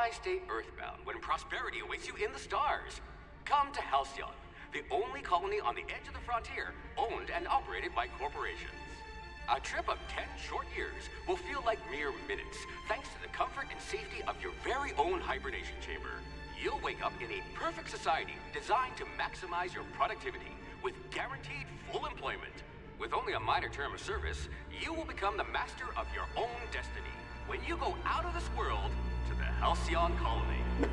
Why stay earthbound when prosperity awaits you in the stars? Come to Halcyon, the only colony on the edge of the frontier, owned and operated by corporations. A trip of 10 short years will feel like mere minutes, thanks to the comfort and safety of your very own hibernation chamber. You'll wake up in a perfect society designed to maximize your productivity, with guaranteed full employment. With only a minor term of service, you will become the master of your own destiny when you go out of this world to the Halcyon colony.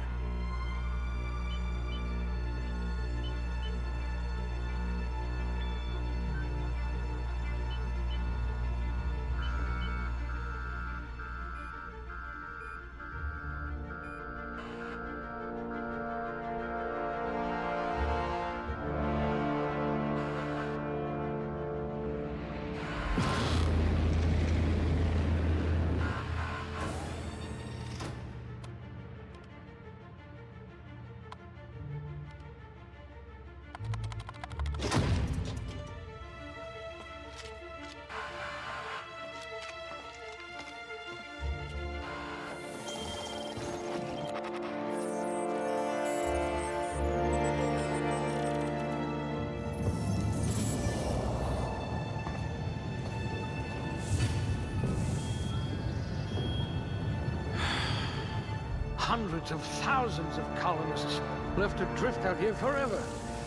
Hundreds of thousands of colonists left adrift out here forever,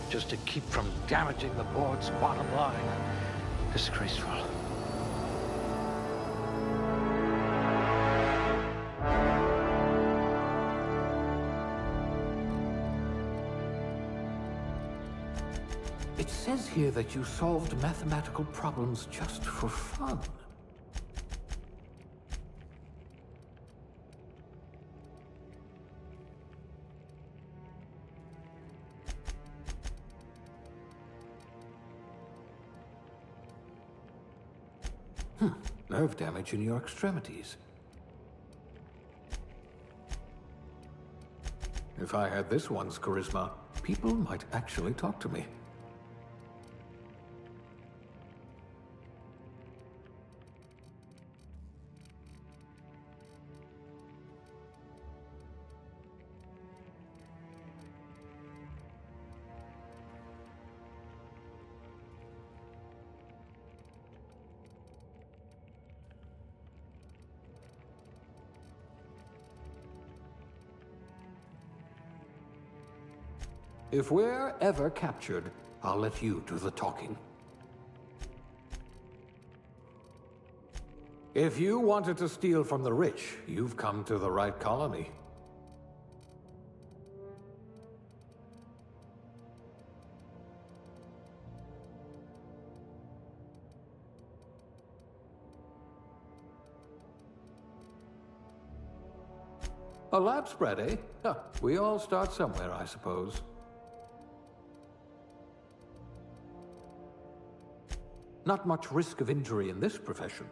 just to keep from damaging the board's bottom line. Disgraceful. It says here that you solved mathematical problems just for fun. Nerve damage in your extremities. If I had this one's charisma, people might actually talk to me. If we're ever captured, I'll let you do the talking. If you wanted to steal from the rich, you've come to the right colony. A lab spread, eh? Huh, we all start somewhere, I suppose. Not much risk of injury in this profession.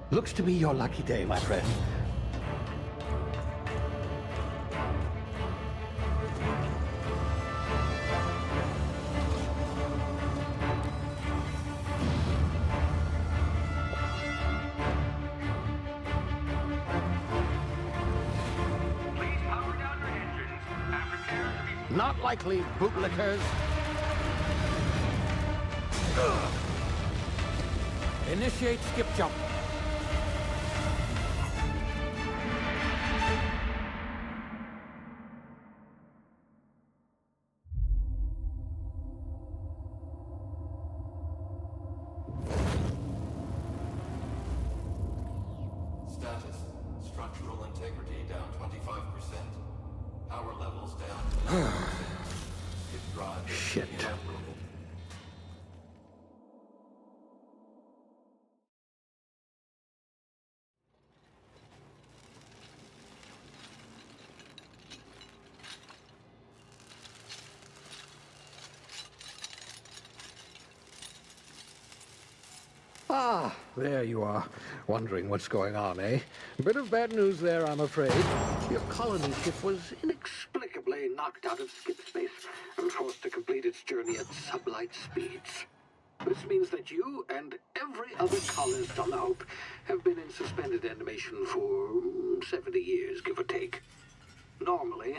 Looks to be your lucky day, my friend. Please power down your engines and prepare to be... Not likely, bootlickers. Initiate skip jump. Status. Structural integrity down 25%. Power levels down 11%. His drive is Shit. inoperable. Ah, there you are. Wondering what's going on, eh? Bit of bad news there, I'm afraid. Your colony ship was inexplicably knocked out of skip space and forced to complete its journey at sublight speeds. This means that you and every other colonist on the Hope have been in suspended animation for 70 years, give or take. Normally,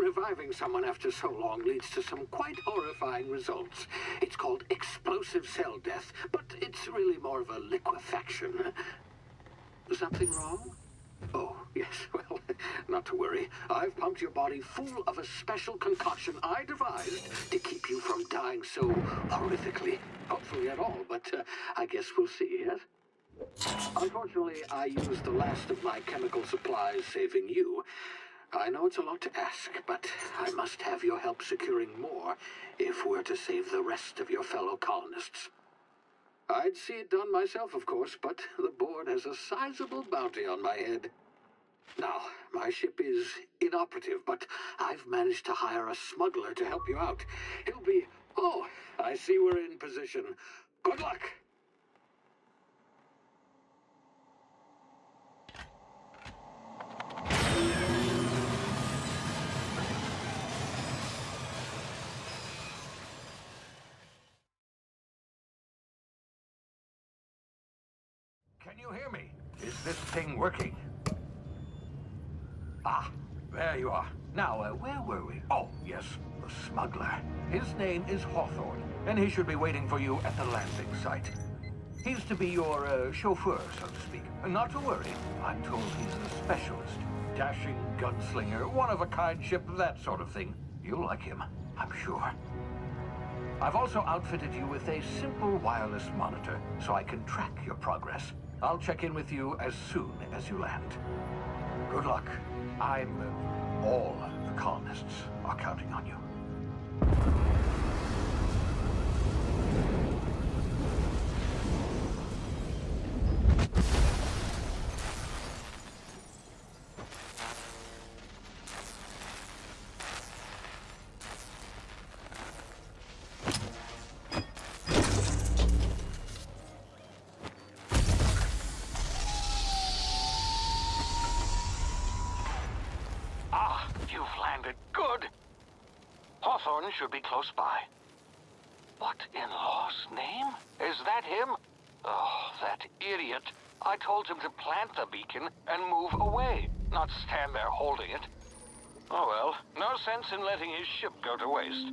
reviving someone after so long leads to some quite horrifying results. It's called explosive cell death, but it's really more of a liquefaction. Something wrong? Oh, yes, well, not to worry. I've pumped your body full of a special concoction I devised to keep you from dying so horrifically. Hopefully at all, but I guess we'll see, yes? Unfortunately, I used the last of my chemical supplies saving you. I know it's a lot to ask, but I must have your help securing more if we're to save the rest of your fellow colonists. I'd see it done myself, of course, but the board has a sizable bounty on my head. Now, my ship is inoperative, but I've managed to hire a smuggler to help you out. He'll be... Oh, I see we're in position. Good luck! Can you hear me? Is this thing working? Ah, there you are. Now, where were we? Oh, yes, the smuggler. His name is Hawthorne, and he should be waiting for you at the landing site. He's to be your chauffeur, so to speak. Not to worry. I'm told he's a specialist. Dashing gunslinger, one-of-a-kind ship, that sort of thing. You'll like him, I'm sure. I've also outfitted you with a simple wireless monitor, so I can track your progress. I'll check in with you as soon as you land. Good luck. All the colonists are counting on you. Hawthorne should be close by. What in law's name? Is that him? Oh, that idiot. I told him to plant the beacon and move away, not stand there holding it. Oh well, no sense in letting his ship go to waste.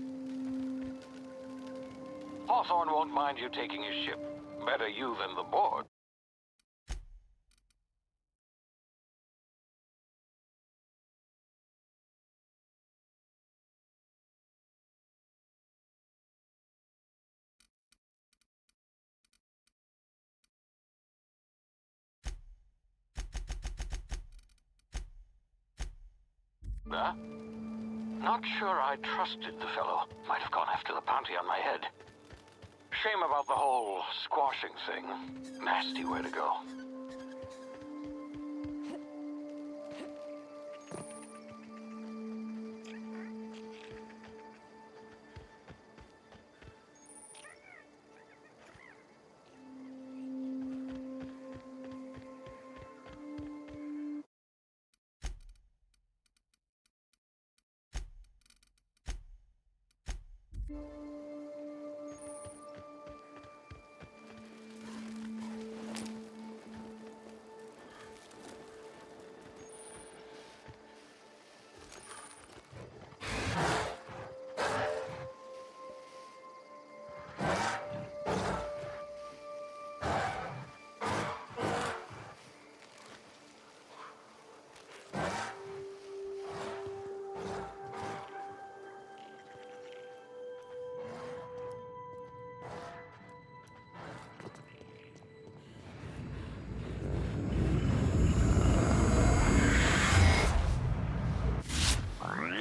Hawthorne won't mind you taking his ship. Better you than the board. Huh? Not sure I trusted the fellow. Might have gone after the bounty on my head. Shame about the whole squashing thing. Nasty way to go.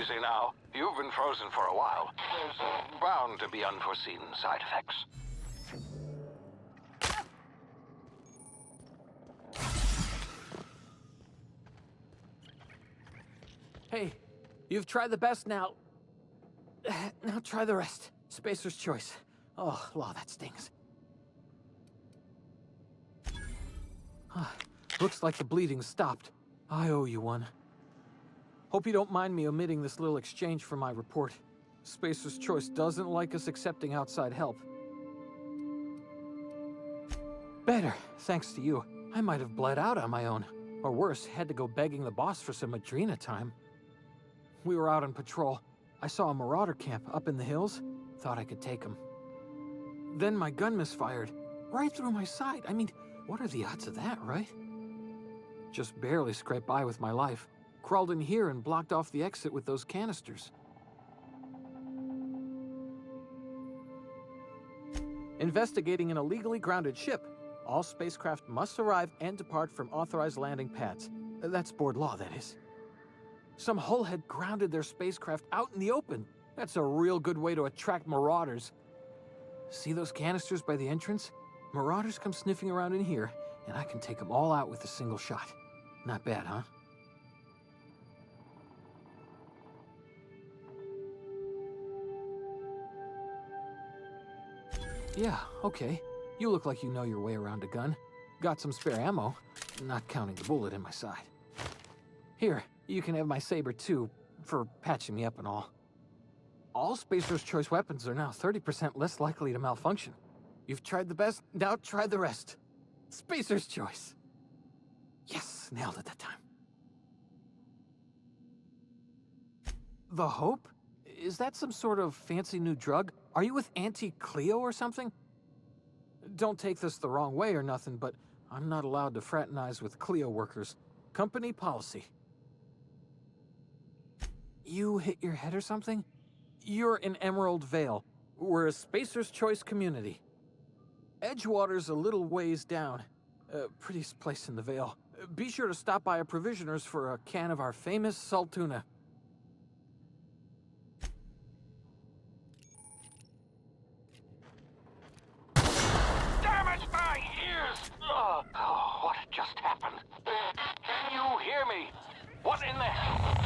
Easy now. You've been frozen for a while. There's bound to be unforeseen side effects. Hey, you've tried the best now. Now try the rest. Spacer's choice. Oh, law, that stings. Looks like the bleeding stopped. I owe you one. Hope you don't mind me omitting this little exchange from my report. Spacer's Choice doesn't like us accepting outside help. Better, thanks to you. I might have bled out on my own. Or worse, had to go begging the boss for some Adrena time. We were out on patrol. I saw a marauder camp up in the hills. Thought I could take him. Then my gun misfired. Right through my side. I mean, what are the odds of that, right? Just barely scraped by with my life. Crawled in here and blocked off the exit with those canisters. Investigating an illegally grounded ship. All spacecraft must arrive and depart from authorized landing pads. That's board law, that is. Some hull had grounded their spacecraft out in the open. That's a real good way to attract marauders. See those canisters by the entrance? Marauders come sniffing around in here, and I can take them all out with a single shot. Not bad, huh? Yeah, okay. You look like you know your way around a gun. Got some spare ammo, not counting the bullet in my side. Here, you can have my saber too, for patching me up and all. All Spacer's Choice weapons are now 30% less likely to malfunction. You've tried the best, now try the rest. Spacer's Choice. Yes, nailed it that time. The Hope? Is that some sort of fancy new drug? Are you with Auntie Cleo or something? Don't take this the wrong way or nothing, but I'm not allowed to fraternize with Cleo workers. Company policy. You hit your head or something? You're in Emerald Vale. We're a Spacer's Choice community. Edgewater's a little ways down. Prettiest place in the Vale. Be sure to stop by a provisioner's for a can of our famous salt tuna. My ears! Oh, what just happened? Can you hear me? What in the hell?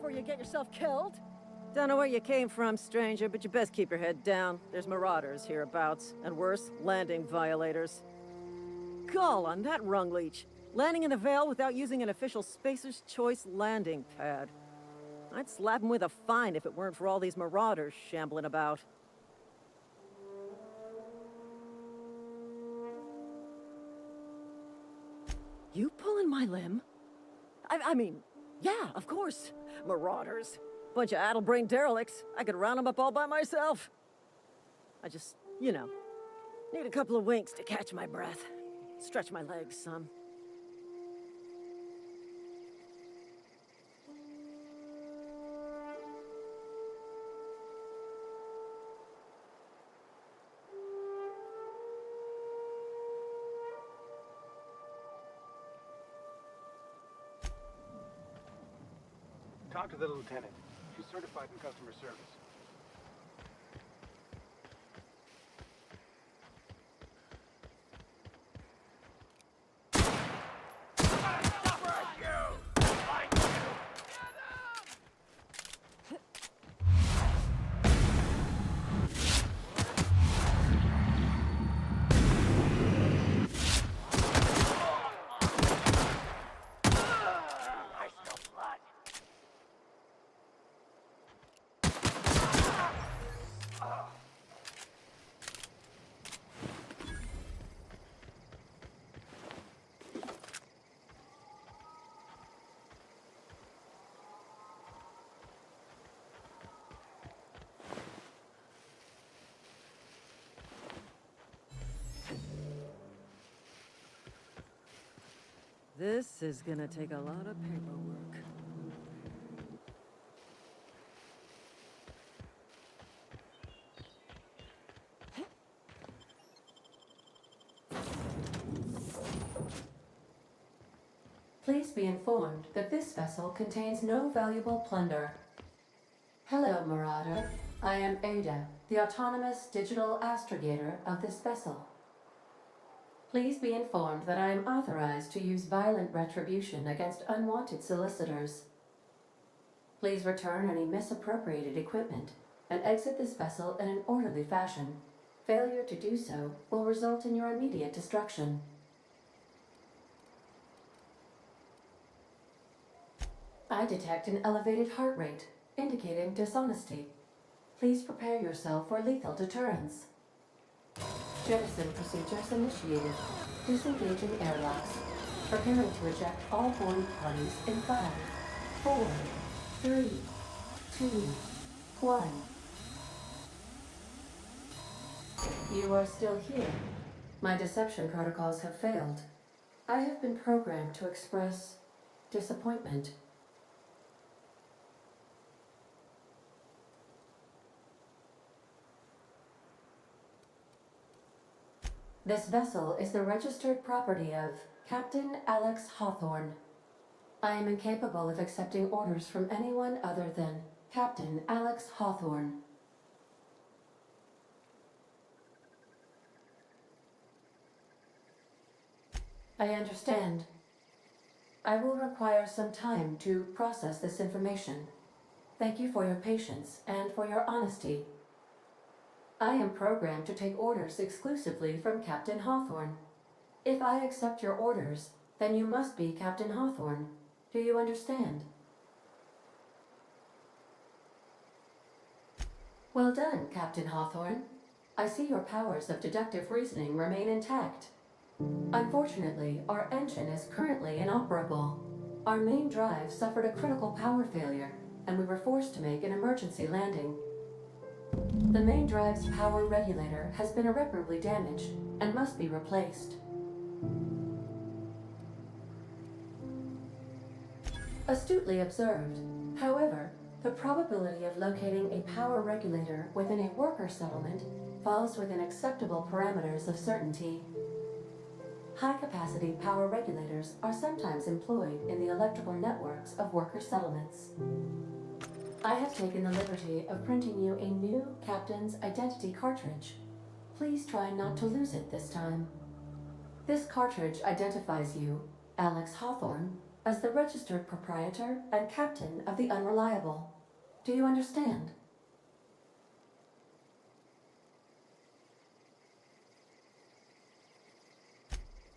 before you get yourself killed. Don't know where you came from, stranger, but you best keep your head down. There's marauders hereabouts, and worse, landing violators. Gall on that rung leech. Landing in the Vale without using an official Spacer's Choice landing pad. I'd slap him with a fine if it weren't for all these marauders shambling about. You pulling my limb? I mean, yeah, of course. Marauders. Bunch of addle-brained derelicts. I could round them up all by myself. I just, you know, need a couple of winks to catch my breath. Stretch my legs some. Talk to the lieutenant. She's certified in customer service. This is gonna take a lot of paperwork. Please be informed that this vessel contains no valuable plunder. Hello, Marauder. I am Ada, the autonomous digital astrogator of this vessel. Please be informed that I am authorized to use violent retribution against unwanted solicitors. Please return any misappropriated equipment and exit this vessel in an orderly fashion. Failure to do so will result in your immediate destruction. I detect an elevated heart rate, indicating dishonesty. Please prepare yourself for lethal deterrence. Jettison procedures initiated. Disengaging airlocks. Preparing to eject all boarding parties in 5, 4, 3, 2, 1. You are still here. My deception protocols have failed. I have been programmed to express disappointment. This vessel is the registered property of Captain Alex Hawthorne. I am incapable of accepting orders from anyone other than Captain Alex Hawthorne. I understand. I will require some time to process this information. Thank you for your patience and for your honesty. I am programmed to take orders exclusively from Captain Hawthorne. If I accept your orders, then you must be Captain Hawthorne. Do you understand? Well done, Captain Hawthorne. I see your powers of deductive reasoning remain intact. Unfortunately, our engine is currently inoperable. Our main drive suffered a critical power failure, and we were forced to make an emergency landing. The main drive's power regulator has been irreparably damaged and must be replaced. Astutely observed. However, the probability of locating a power regulator within a worker settlement falls within acceptable parameters of certainty. High-capacity power regulators are sometimes employed in the electrical networks of worker settlements. I have taken the liberty of printing you a new Captain's Identity cartridge. Please try not to lose it this time. This cartridge identifies you, Alex Hawthorne, as the registered proprietor and captain of the Unreliable. Do you understand?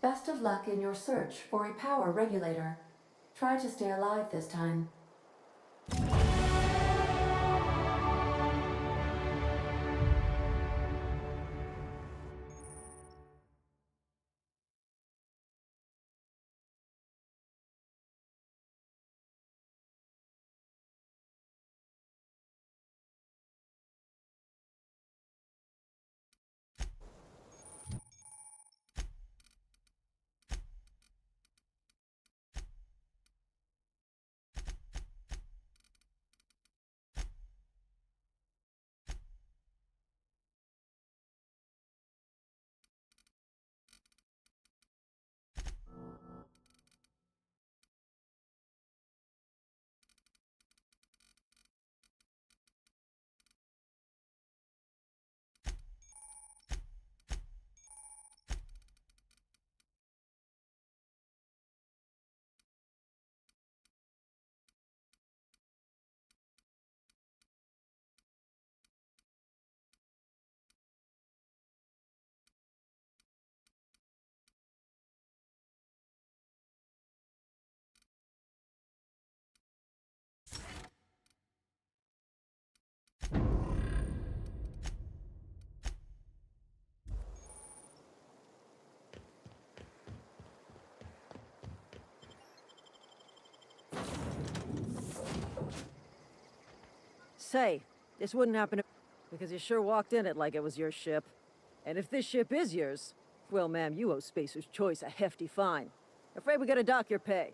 Best of luck in your search for a power regulator. Try to stay alive this time. Say, this wouldn't happen because you sure walked in it like it was your ship. And if this ship is yours, well, ma'am, you owe Spacer's Choice a hefty fine. Afraid we gotta dock your pay.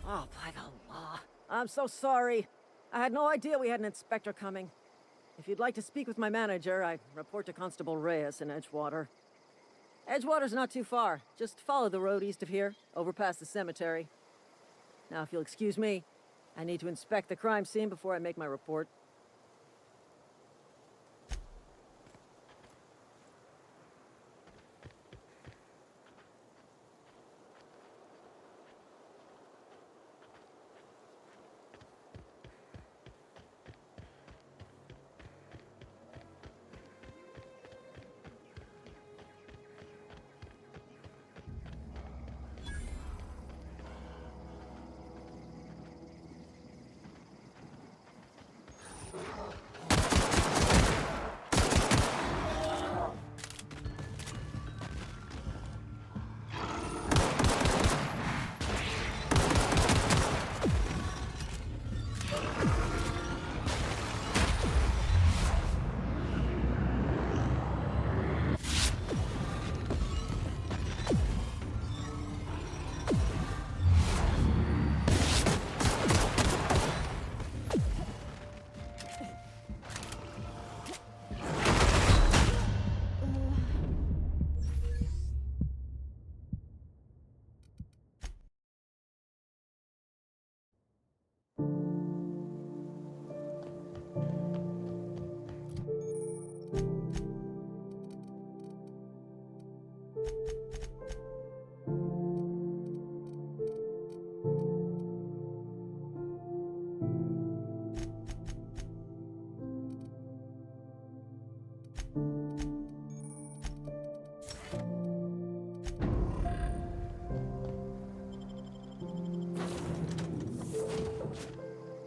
Oh, by the law. I'm so sorry. I had no idea we had an inspector coming. If you'd like to speak with my manager, I'd report to Constable Reyes in Edgewater. Edgewater's not too far. Just follow the road east of here, over past the cemetery. Now, if you'll excuse me, I need to inspect the crime scene before I make my report.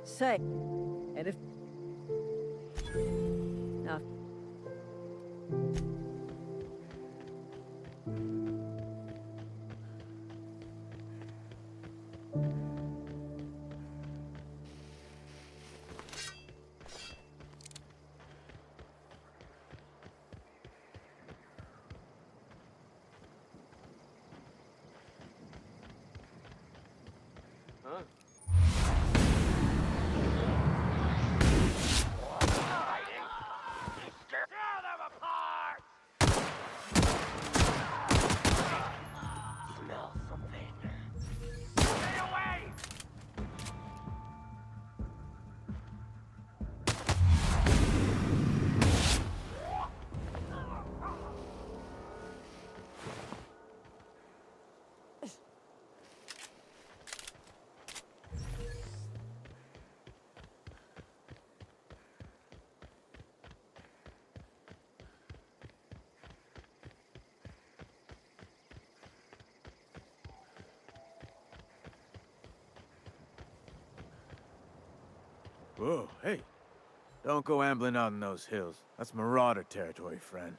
Say, and if... Now... Huh? Whoa, hey. Don't go ambling out in those hills. That's Marauder territory, friend.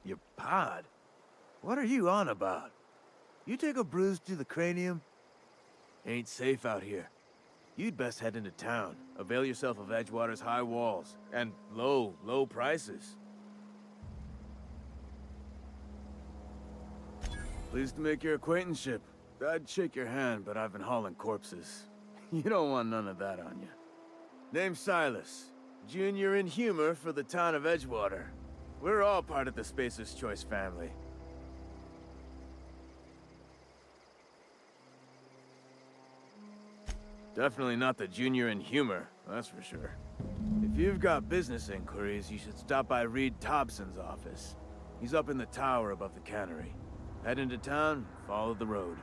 Your pod? What are you on about? You take a bruise to the cranium? Ain't safe out here. You'd best head into town. Avail yourself of Edgewater's high walls. And low prices. Pleased to make your acquaintanceship. I'd shake your hand, but I've been hauling corpses. You don't want none of that on you. Name's Silas. Junior in humor for the town of Edgewater. We're all part of the Spacer's Choice family. Definitely not the junior in humor, that's for sure. If you've got business inquiries, you should stop by Reed Thompson's office. He's up in the tower above the cannery. Head into town, follow the road.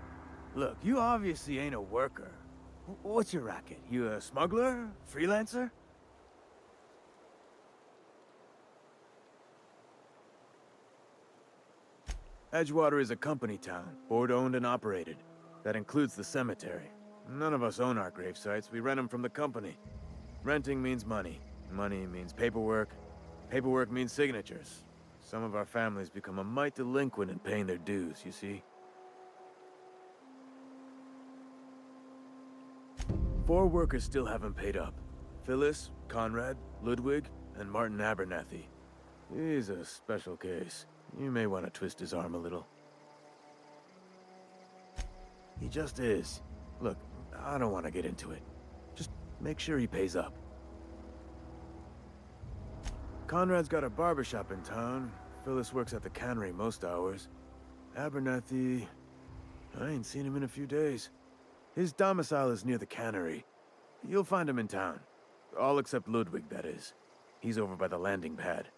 Look, you obviously ain't a worker. What's your racket? You a smuggler? Freelancer? Edgewater is a company town, board-owned and operated. That includes the cemetery. None of us own our grave sites, we rent them from the company. Renting means money. Money means paperwork. Paperwork means signatures. Some of our families become a mite delinquent in paying their dues, you see? 4 workers still haven't paid up. Phyllis, Conrad, Ludwig, and Martin Abernathy. He's a special case. You may want to twist his arm a little. He just is. Look, I don't want to get into it. Just make sure he pays up. Conrad's got a barbershop in town. Phyllis works at the cannery most hours. Abernathy... I ain't seen him in a few days. His domicile is near the cannery. You'll find him in town. All except Ludwig, that is. He's over by the landing pad.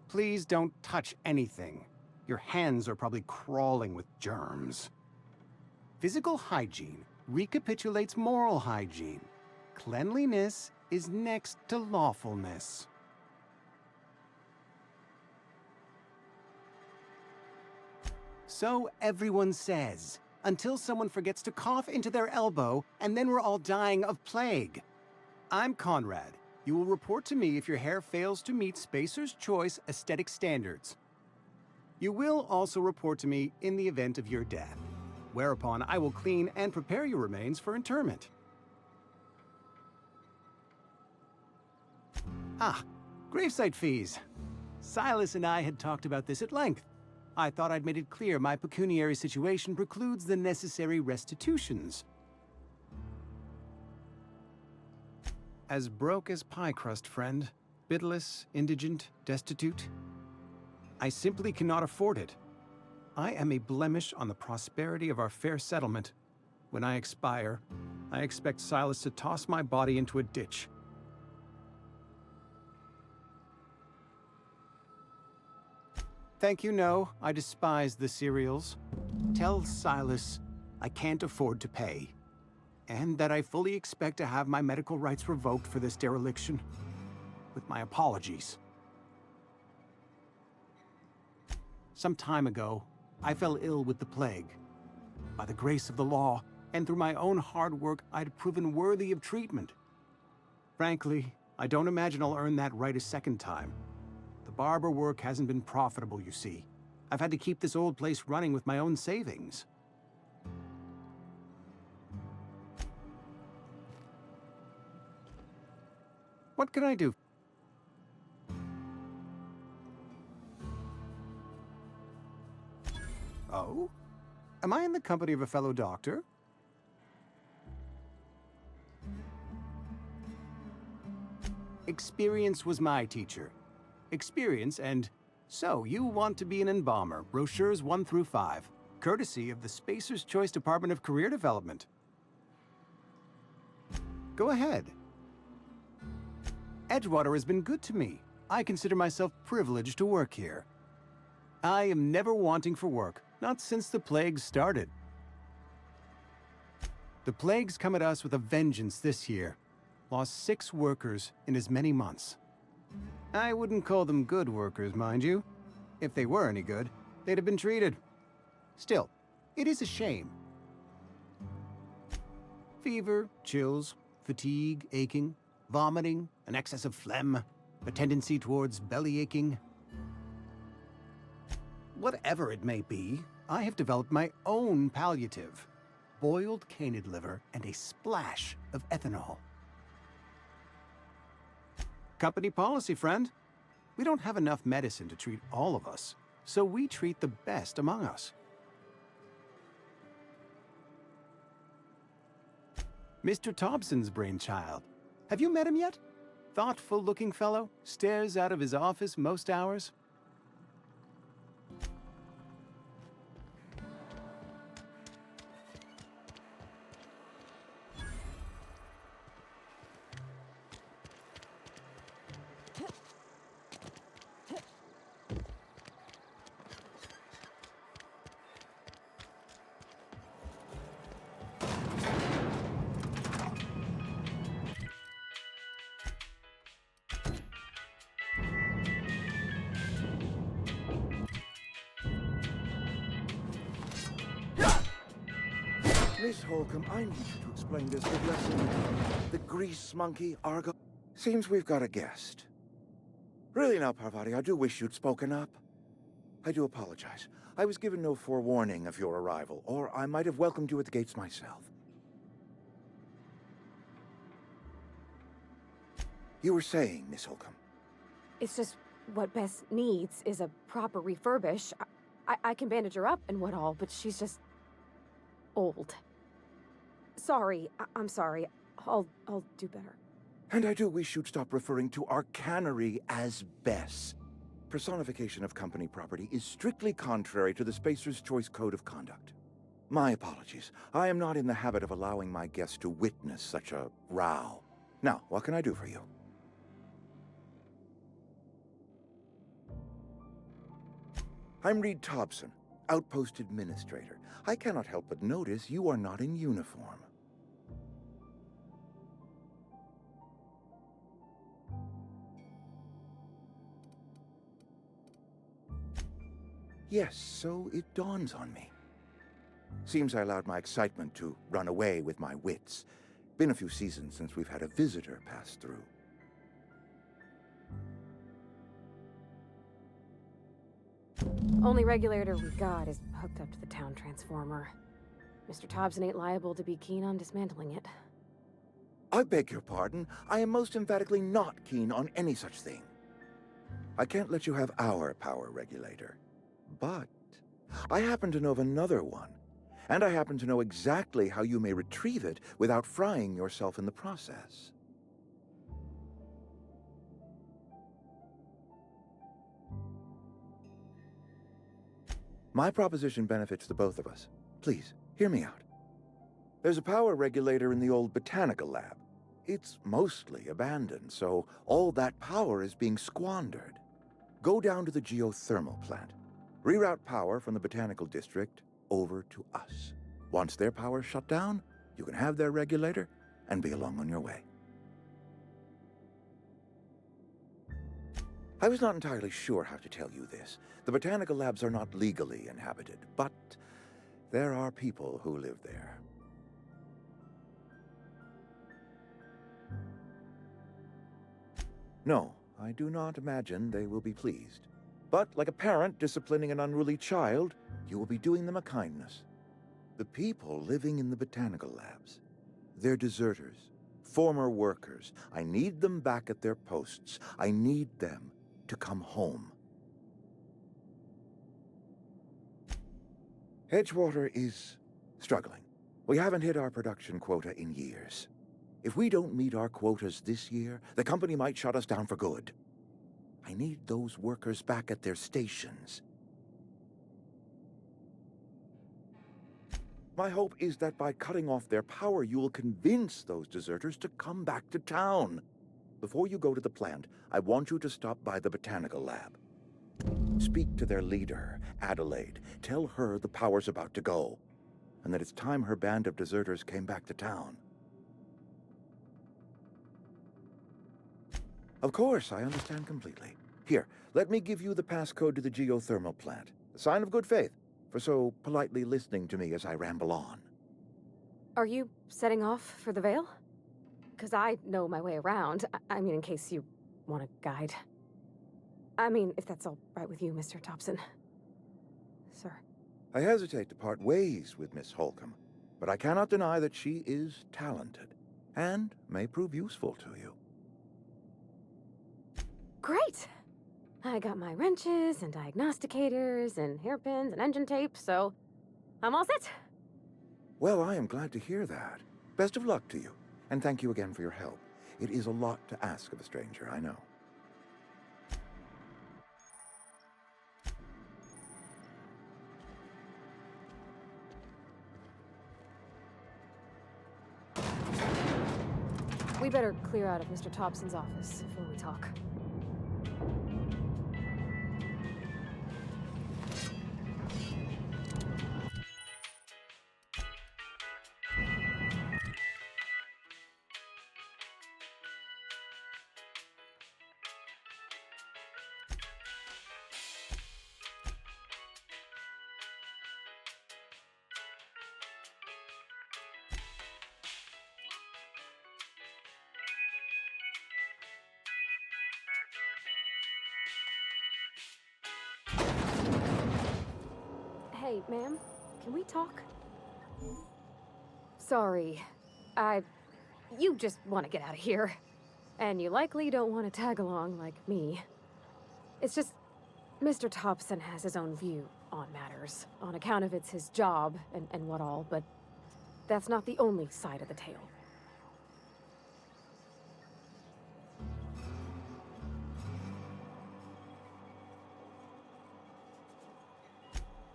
Please don't touch anything. Your hands are probably crawling with germs. Physical hygiene recapitulates moral hygiene. Cleanliness is next to lawfulness. So everyone says, until someone forgets to cough into their elbow, and then we're all dying of plague. I'm Conrad. You will report to me if your hair fails to meet Spacer's Choice aesthetic standards. You will also report to me in the event of your death, whereupon I will clean and prepare your remains for interment. Ah, gravesite fees. Silas and I had talked about this at length. I thought I'd made it clear my pecuniary situation precludes the necessary restitutions. As broke as pie crust, friend. Bidless, indigent, destitute. I simply cannot afford it. I am a blemish on the prosperity of our fair settlement. When I expire, I expect Silas to toss my body into a ditch. Thank you, no. I despise the cereals. Tell Silas I can't afford to pay. And that I fully expect to have my medical rights revoked for this dereliction. With my apologies. Some time ago, I fell ill with the plague. By the grace of the law, and through my own hard work, I'd proven worthy of treatment. Frankly, I don't imagine I'll earn that right a second time. The barber work hasn't been profitable, you see. I've had to keep this old place running with my own savings. What can I do? Oh? Am I in the company of a fellow doctor? Experience was my teacher. experience, and so you want to be an embalmer, brochures 1 through 5, courtesy of the Spacer's Choice Department of Career Development. Go ahead. Edgewater has been good to me. I consider myself privileged to work here. I am never wanting for work, not since the plague started. The plague's come at us with a vengeance this year. Lost 6 workers in as many months. I wouldn't call them good workers, mind you. If they were any good, they'd have been treated. Still, it is a shame. Fever, chills, fatigue, aching, vomiting, an excess of phlegm, a tendency towards belly aching. Whatever it may be, I have developed my own palliative. Boiled canid liver and a splash of ethanol. Company policy, friend. We don't have enough medicine to treat all of us, so we treat the best among us. Mr. Thompson's brainchild. Have you met him yet? Thoughtful-looking fellow, stares out of his office most hours. Miss Holcomb, I need you to explain this with lesson. The grease monkey, Argo. Seems we've got a guest. Really now, Parvati, I do wish you'd spoken up. I do apologize. I was given no forewarning of your arrival, or I might have welcomed you at the gates myself. You were saying, Miss Holcomb. It's just what Bess needs is a proper refurbish. I can bandage her up and what all, but she's just old. Sorry, I'm sorry. I'll do better. And I do wish you'd stop referring to our cannery as Bess. Personification of company property is strictly contrary to the Spacer's Choice Code of Conduct. My apologies. I am not in the habit of allowing my guests to witness such a row. Now, what can I do for you? I'm Reed Thompson, Outpost Administrator. I cannot help but notice you are not in uniform. Yes, so it dawns on me. Seems I allowed my excitement to run away with my wits. Been a few seasons since we've had a visitor pass through. Only regulator we got is hooked up to the town transformer. Mr. Thompson ain't liable to be keen on dismantling it. I beg your pardon. I am most emphatically not keen on any such thing. I can't let you have our power regulator. But I happen to know of another one, and I happen to know exactly how you may retrieve it without frying yourself in the process. My proposition benefits the both of us. Please, hear me out. There's a power regulator in the old botanical lab. It's mostly abandoned, so all that power is being squandered. Go down to the geothermal plant. Reroute power from the botanical district over to us. Once their power's shut down, you can have their regulator and be along on your way. I was not entirely sure how to tell you this. The botanical labs are not legally inhabited, but there are people who live there. No, I do not imagine they will be pleased. But like a parent disciplining an unruly child, you will be doing them a kindness. The people living in the botanical labs, they're deserters, former workers. I need them back at their posts. I need them to come home. Edgewater is struggling. We haven't hit our production quota in years. If we don't meet our quotas this year, the company might shut us down for good. I I need those workers back at their stations. My hope is that by cutting off their power, you will convince those deserters to come back to town. Before you go to the plant, I want you to stop by the botanical lab. Speak to their leader, Adelaide. Tell her the power's about to go, and that it's time her band of deserters came back to town. Of course, I understand completely. Here, let me give you the passcode to the geothermal plant. A sign of good faith, for so politely listening to me as I ramble on. Are you setting off for the Vale? Because I know my way around. I mean, in case you want a guide. I mean, if that's all right with you, Mr. Thompson. Sir. I hesitate to part ways with Miss Holcomb, but I cannot deny that she is talented, and may prove useful to you. Great! I got my wrenches and diagnosticators and hairpins and engine tape, so I'm all set. Well, I am glad to hear that. Best of luck to you, and thank you again for your help. It is a lot to ask of a stranger, I know. We better clear out of Mr. Thompson's office before we talk. Hey, ma'am, can we talk? Sorry, you just want to get out of here. And you likely don't want to tag along like me. It's just, Mr. Thompson has his own view on matters, on account of it's his job and what all, but that's not the only side of the tale.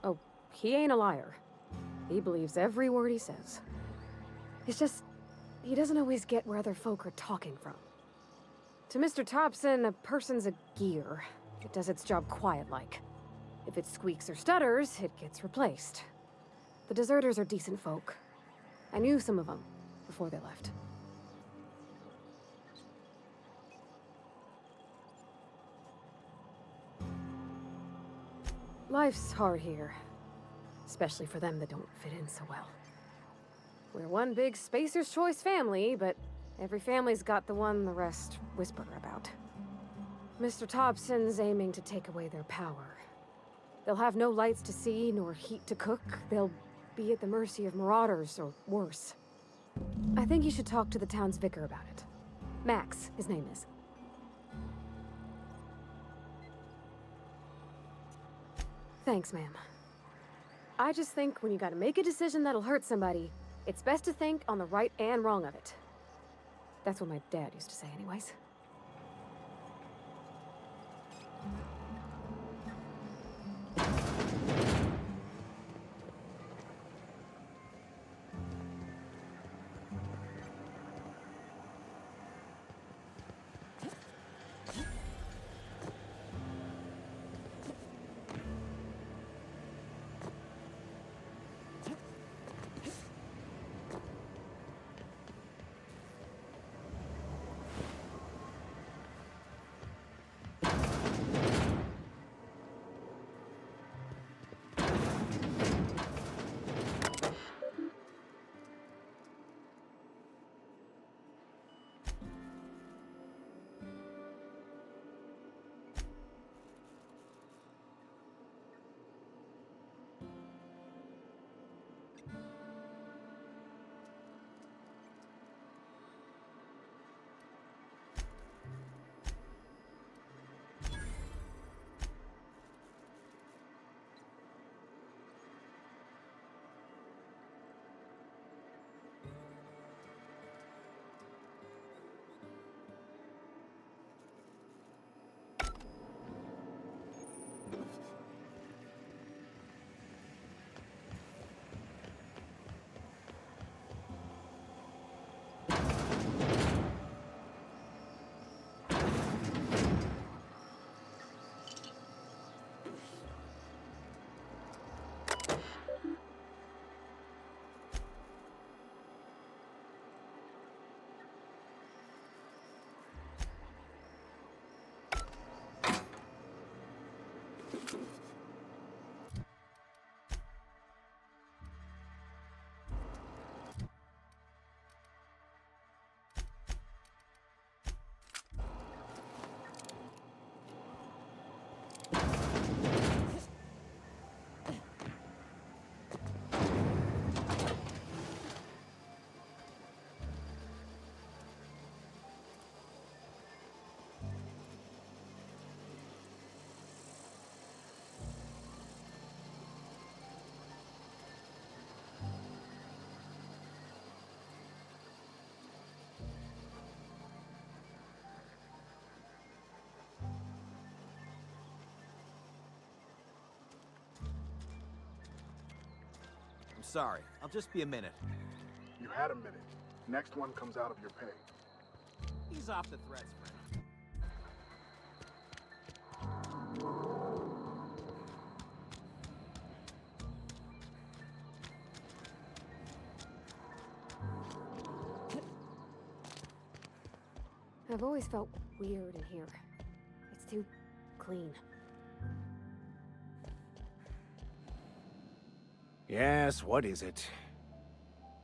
Oh, he ain't a liar. He believes every word he says. It's just, he doesn't always get where other folk are talking from. To Mr. Thompson, a person's a gear. It does its job quiet-like. If it squeaks or stutters, it gets replaced. The deserters are decent folk. I knew some of them before they left. Life's hard here. Especially for them that don't fit in so well. We're one big Spacer's Choice family, but every family's got the one the rest whisper about. Mr. Thompson's aiming to take away their power. They'll have no lights to see, nor heat to cook. They'll be at the mercy of marauders, or worse. I think you should talk to the town's vicar about it. Max, his name is. Thanks, ma'am. I just think when you gotta make a decision that'll hurt somebody, it's best to think on the right and wrong of it. That's what my dad used to say anyways. sorry. I'll just be a minute. You had a minute. Next one comes out of your pay. Ease off the threats, friend. I've always felt weird in here. It's too clean. Yes, what is it?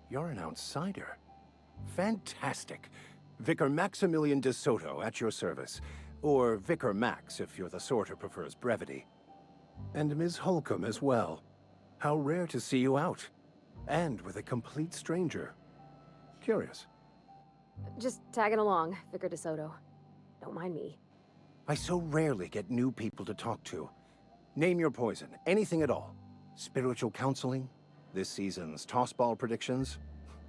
You're an outsider. Fantastic. Vicar Maximilian de Soto at your service. Or Vicar Max if you're the sort who prefers brevity. And Ms. Holcomb as well. How rare to see you out. And with a complete stranger. Curious. Just tagging along, Vicar DeSoto. Don't mind me. I so rarely get new people to talk to. Name your poison, anything at all. Spiritual counseling? This season's tossball predictions?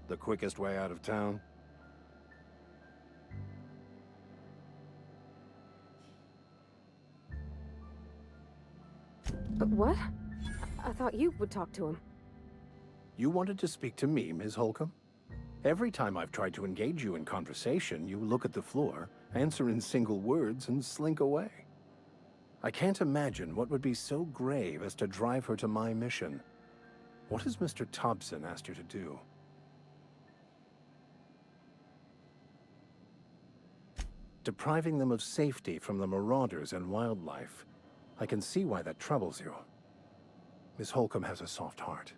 The quickest way out of town? But what? I thought you would talk to him. You wanted to speak to me, Ms. Holcomb? Every time I've tried to engage you in conversation, you look at the floor, answer in single words, and slink away. I can't imagine what would be so grave as to drive her to my mission. What has Mr. Thompson asked you to do? Depriving them of safety from the marauders and wildlife. I can see why that troubles you. Miss Holcomb has a soft heart.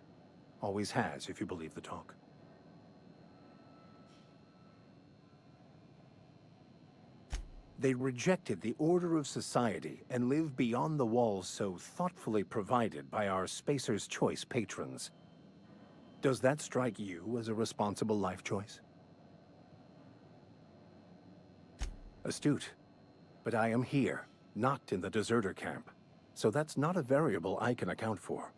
Always has, if you believe the talk. They rejected the order of society and live beyond the walls so thoughtfully provided by our Spacer's Choice patrons. Does that strike you as a responsible life choice? Astute. But I am here, not in the deserter camp. So that's not a variable I can account for.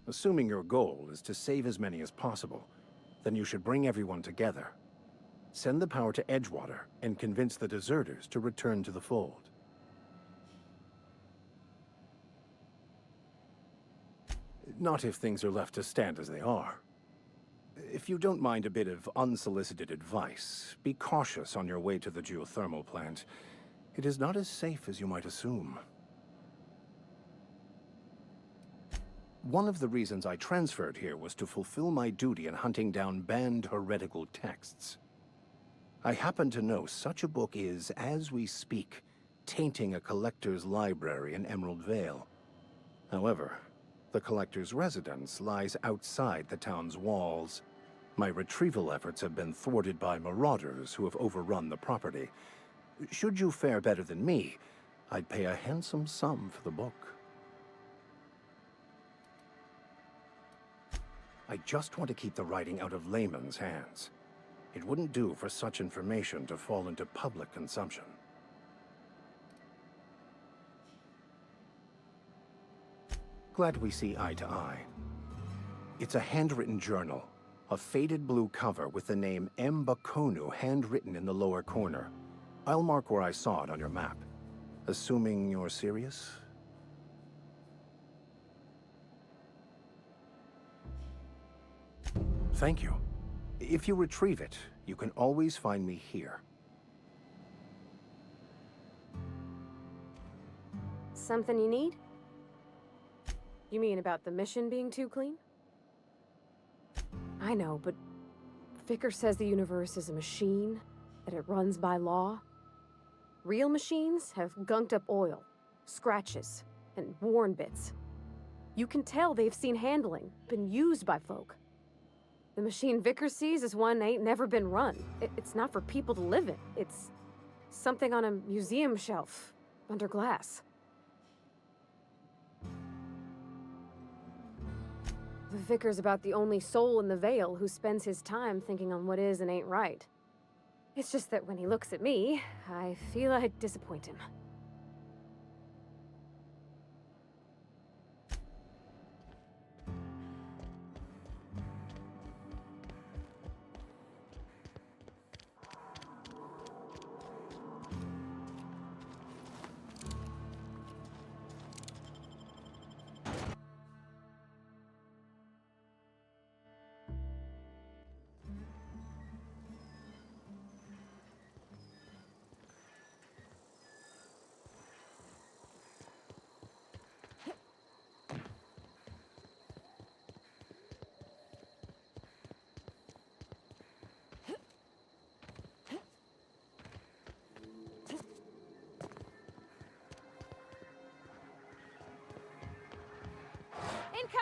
Assuming your goal is to save as many as possible, then you should bring everyone together. Send the power to Edgewater and convince the deserters to return to the fold. Not if things are left to stand as they are. If you don't mind a bit of unsolicited advice, be cautious on your way to the geothermal plant. It is not as safe as you might assume. One of the reasons I transferred here was to fulfill my duty in hunting down banned heretical texts. I happen to know such a book is, as we speak, tainting a collector's library in Emerald Vale. However, the collector's residence lies outside the town's walls. My retrieval efforts have been thwarted by marauders who have overrun the property. Should you fare better than me, I'd pay a handsome sum for the book. I just want to keep the writing out of layman's hands. It wouldn't do for such information to fall into public consumption. Glad we see eye to eye. It's a handwritten journal, a faded blue cover with the name M. Bakonu handwritten in the lower corner. I'll mark where I saw it on your map. Assuming you're serious? Thank you. If you retrieve it, you can always find me here. Something you need? You mean about the mission being too clean? I know, but Vicar says the universe is a machine, that it runs by law. Real machines have gunked up oil, scratches, and worn bits. You can tell they've seen handling, been used by folk. The machine Vicar sees is one ain't never been run. It's not for people to live in. It's something on a museum shelf, under glass. The Vicar's about the only soul in the Vale who spends his time thinking on what is and ain't right. It's just that when he looks at me, I feel I'd disappoint him.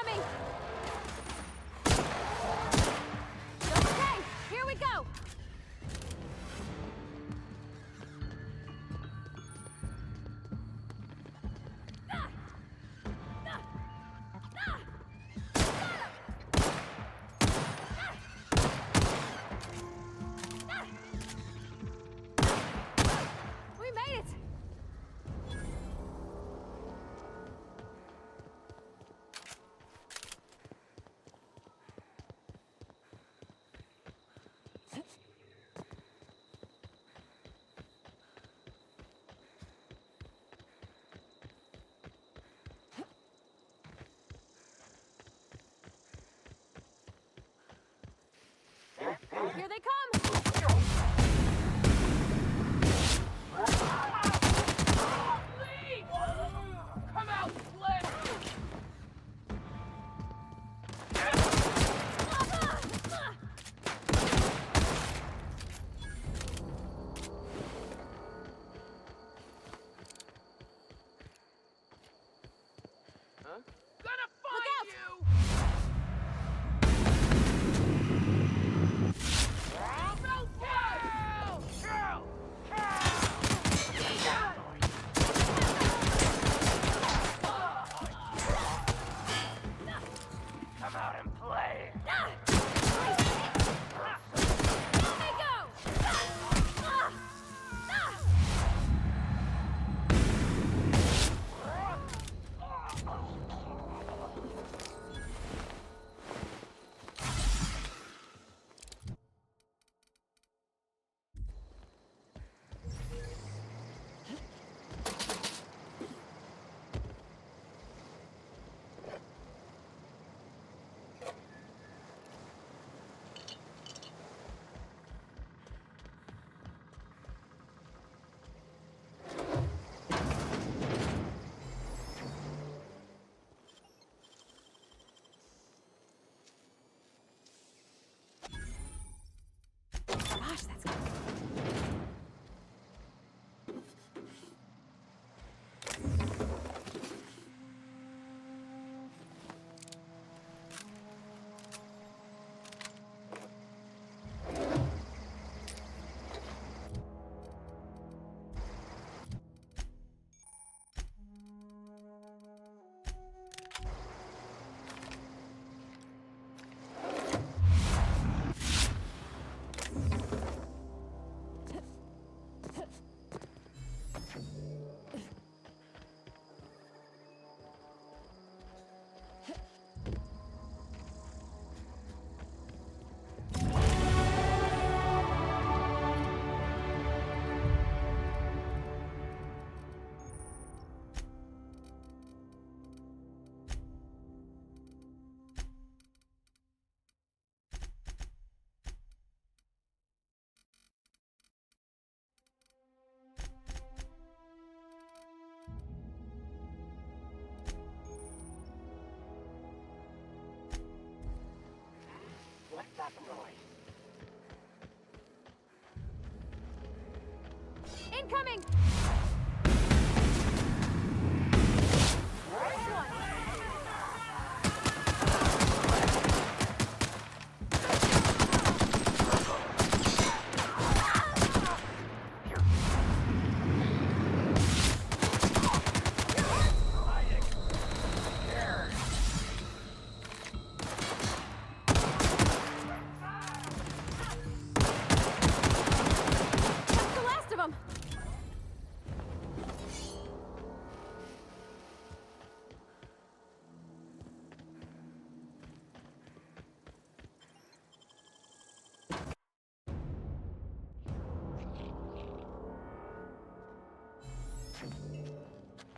me! Okay, here we go! We made it! Here they come! Come out, Flynn! Huh? Gonna find you! Come out and play! Gosh, that's good. What's that noise? Incoming! That's the last of them!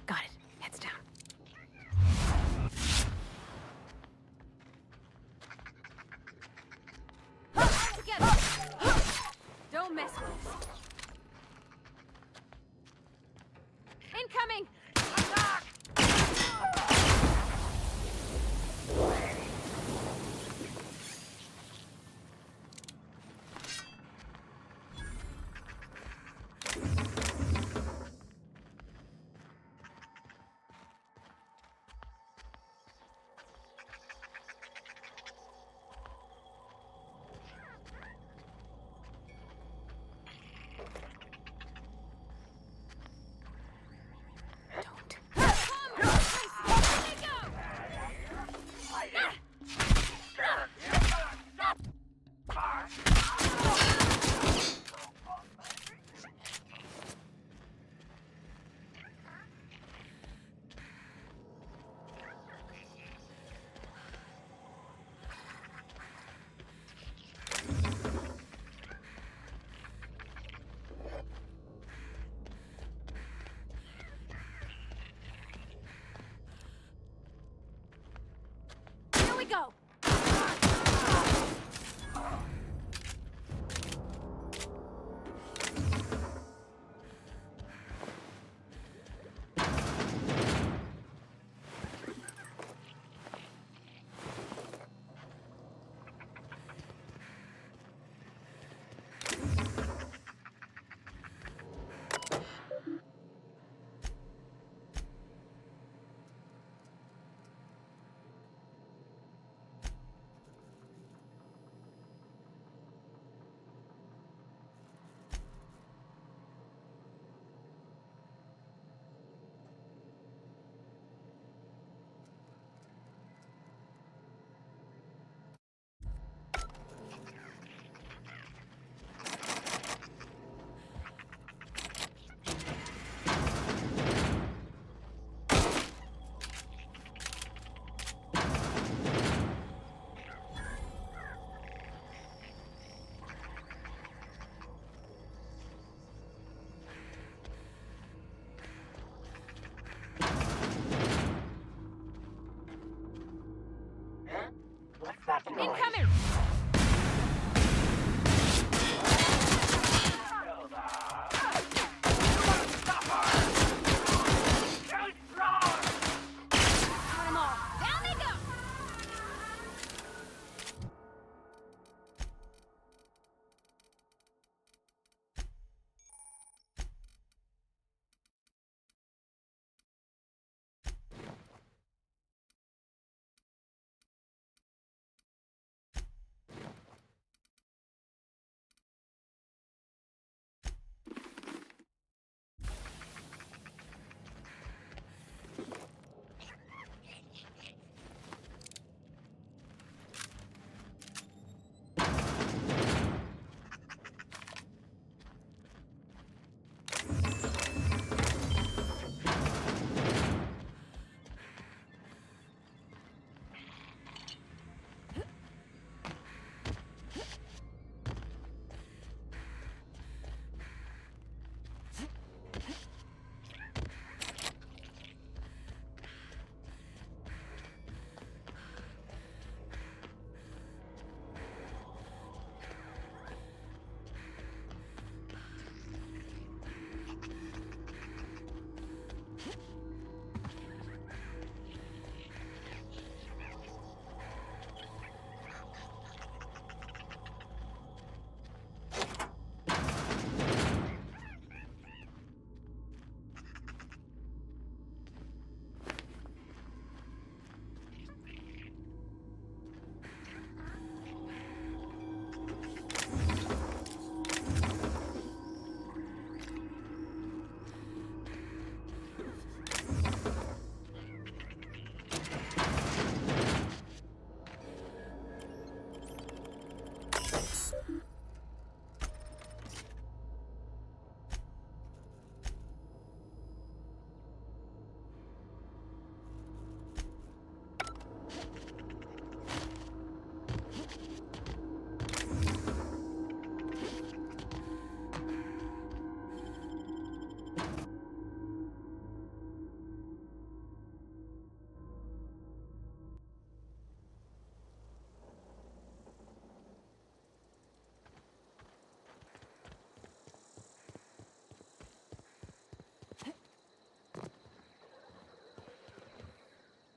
Got it. Heads down. Together! Don't mess with us. Incoming!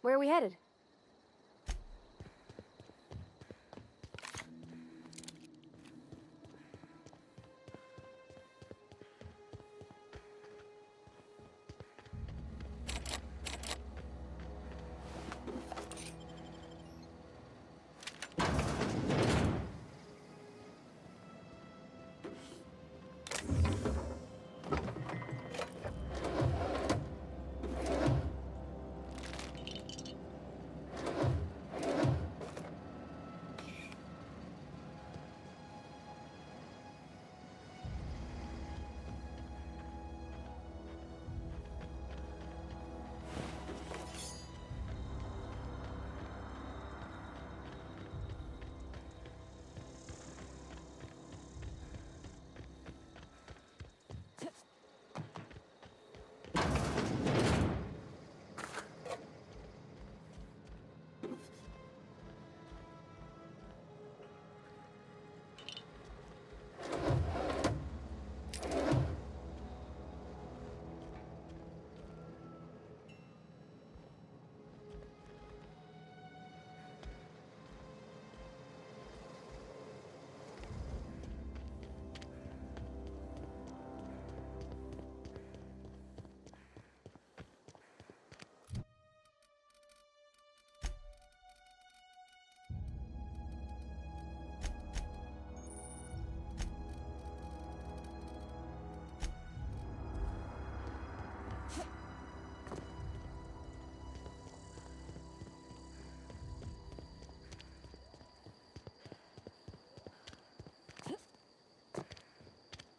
Where are we headed?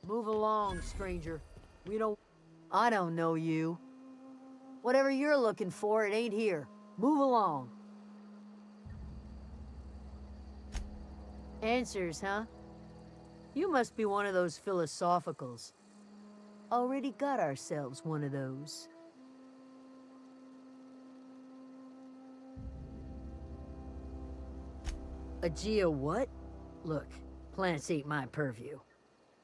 Move along, stranger. I don't know you. Whatever you're looking for, it ain't here. Move along. Answers, huh? You must be one of those philosophicals. Already got ourselves one of those. A geo what? Look, plants ain't my purview.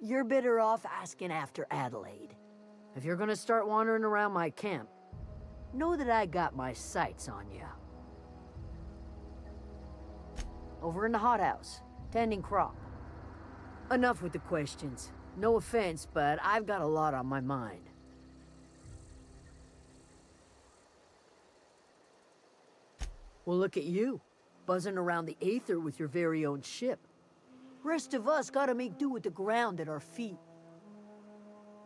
You're better off asking after Adelaide. If you're gonna start wandering around my camp, know that I got my sights on you. Over in the hothouse, tending crop. Enough with the questions. No offense, but I've got a lot on my mind. Well, look at you, buzzing around the Aether with your very own ship. Rest of us gotta make do with the ground at our feet.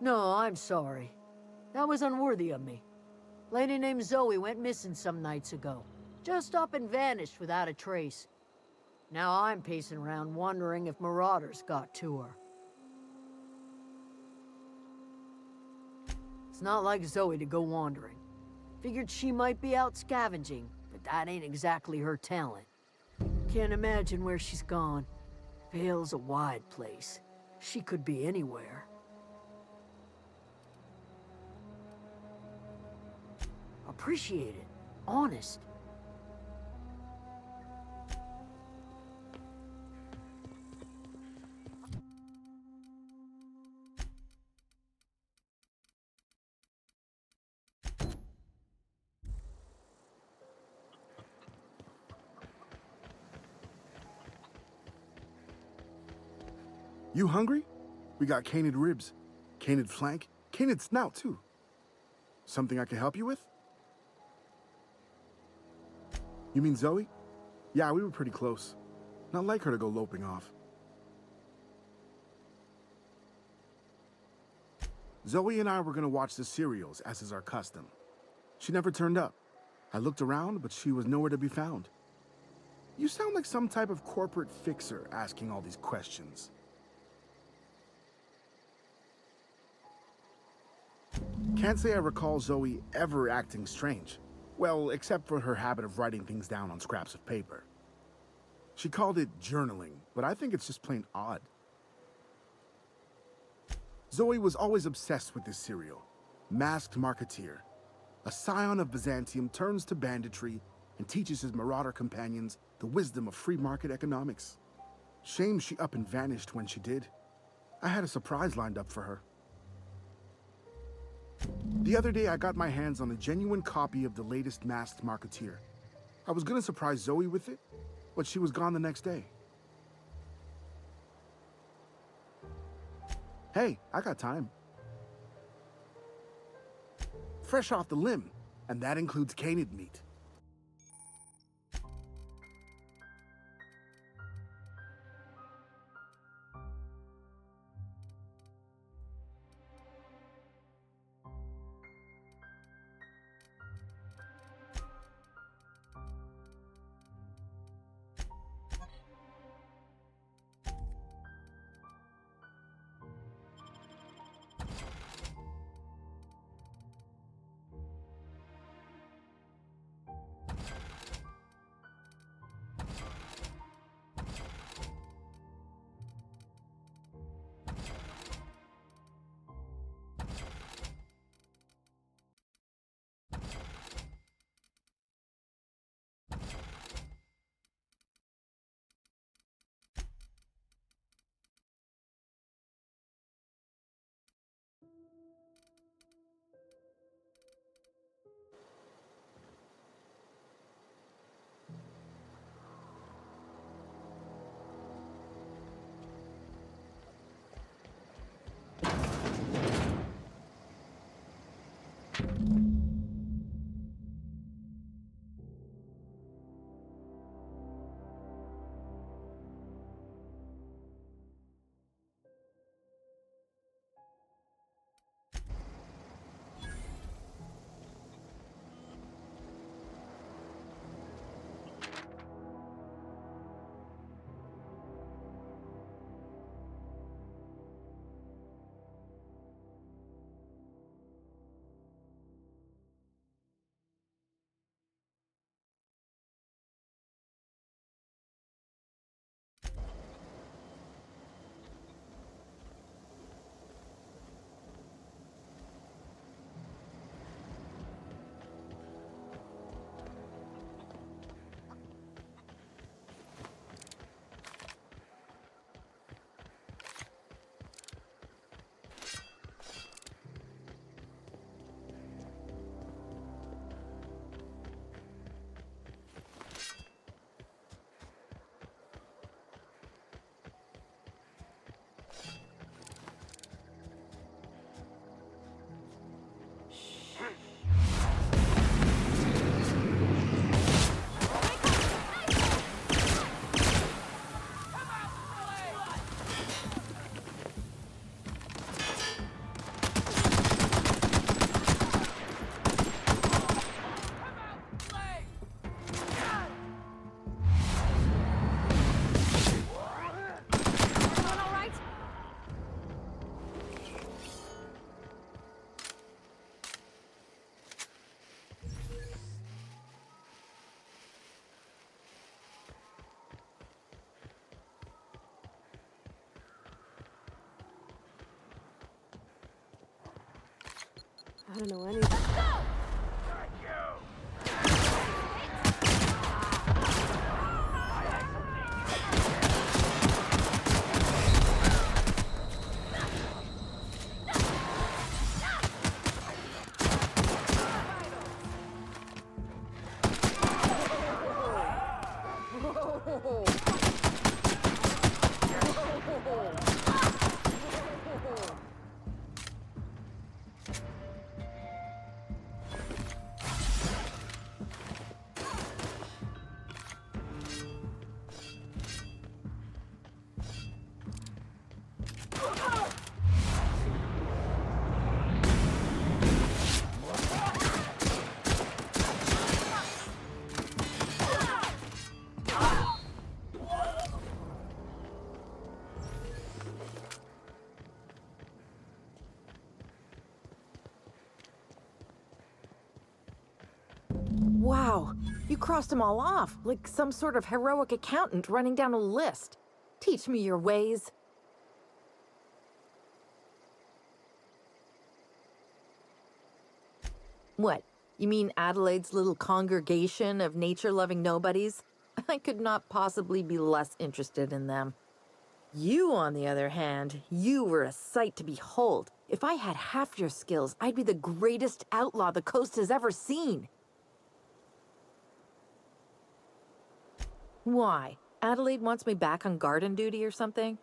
No, I'm sorry. That was unworthy of me. Lady named Zoe went missing some nights ago. Just up and vanished without a trace. Now I'm pacing around wondering if marauders got to her. It's not like Zoe to go wandering. Figured she might be out scavenging, but that ain't exactly her talent. Can't imagine where she's gone. Vale's a wide place. She could be anywhere. Appreciate it. Honest. You hungry? We got canid ribs, canid flank, canid snout too. Something I can help you with? You mean Zoe? Yeah, we were pretty close. Not like her to go loping off. Zoe and I were gonna watch the serials, as is our custom. She never turned up. I looked around, but she was nowhere to be found. You sound like some type of corporate fixer asking all these questions. Can't say I recall Zoe ever acting strange. Well, except for her habit of writing things down on scraps of paper. She called it journaling, but I think it's just plain odd. Zoe was always obsessed with this serial, Masked Marketeer. A scion of Byzantium turns to banditry and teaches his marauder companions the wisdom of free market economics. Shame she up and vanished when she did. I had a surprise lined up for her. The other day, I got my hands on a genuine copy of the latest Masked Marketeer. I was gonna surprise Zoe with it, but she was gone the next day. Hey, I got time. Fresh off the limb, and that includes canid meat. I don't know anything. Wow, you crossed them all off, like some sort of heroic accountant running down a list. Teach me your ways. What? You mean Adelaide's little congregation of nature-loving nobodies? I could not possibly be less interested in them. You, on the other hand, you were a sight to behold. If I had half your skills, I'd be the greatest outlaw the coast has ever seen. Why? Adelaide wants me back on garden duty or something?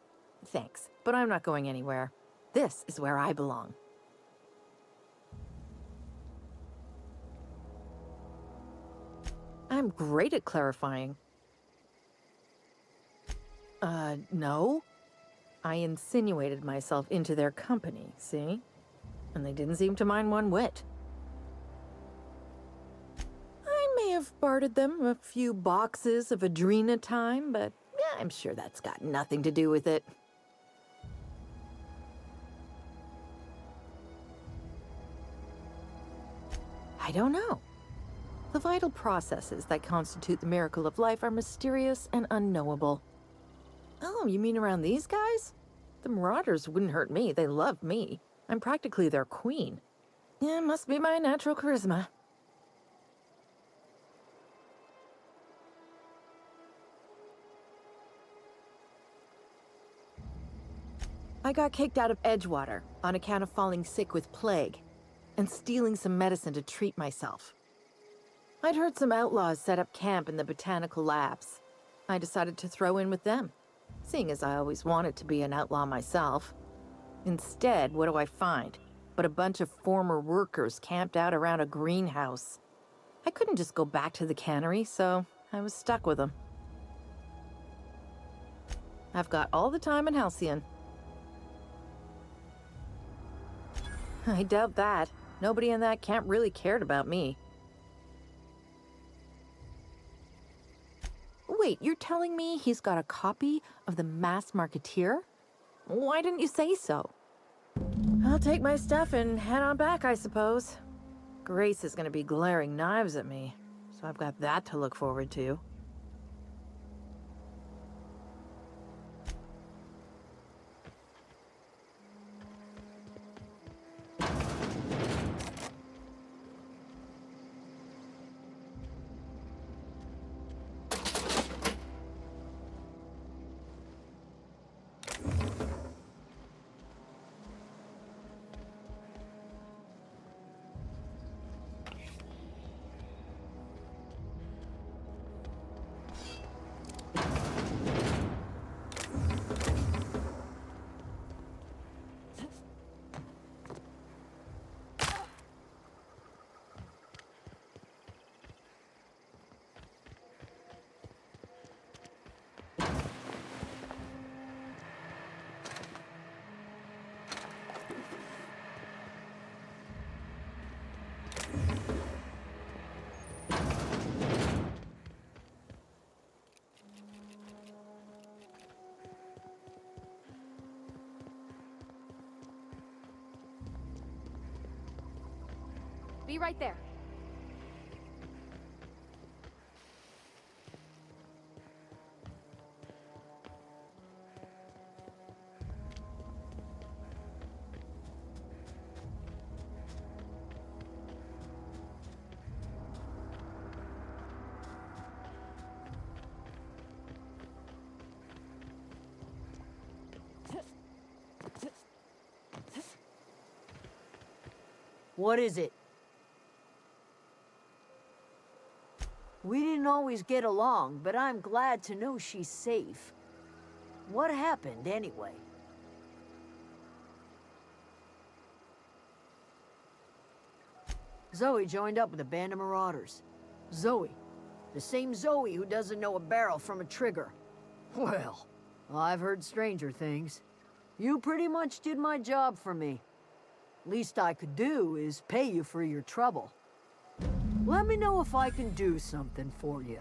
Thanks, but I'm not going anywhere. This is where I belong. I'm great at clarifying. No. I insinuated myself into their company, see? And they didn't seem to mind one whit. I may have bartered them a few boxes of Adrena time, but yeah, I'm sure that's got nothing to do with it. I don't know. The vital processes that constitute the miracle of life are mysterious and unknowable. Oh, you mean around these guys? The Marauders wouldn't hurt me. They love me. I'm practically their queen. Yeah, it must be my natural charisma. I got kicked out of Edgewater on account of falling sick with plague and stealing some medicine to treat myself. I'd heard some outlaws set up camp in the botanical labs. I decided to throw in with them, seeing as I always wanted to be an outlaw myself. Instead, what do I find? But a bunch of former workers camped out around a greenhouse. I couldn't just go back to the cannery, so I was stuck with them. I've got all the time in Halcyon. I doubt that. Nobody in that camp really cared about me. Wait, you're telling me he's got a copy of the Masked Marketeer? Why didn't you say so? I'll take my stuff and head on back, I suppose. Grace is gonna be glaring knives at me, so I've got that to look forward to. Be right there. What is it? We didn't always get along, but I'm glad to know she's safe. What happened, anyway? Zoe joined up with a band of marauders. Zoe. The same Zoe who doesn't know a barrel from a trigger. Well, I've heard stranger things. You pretty much did my job for me. Least I could do is pay you for your trouble. Let me know if I can do something for you.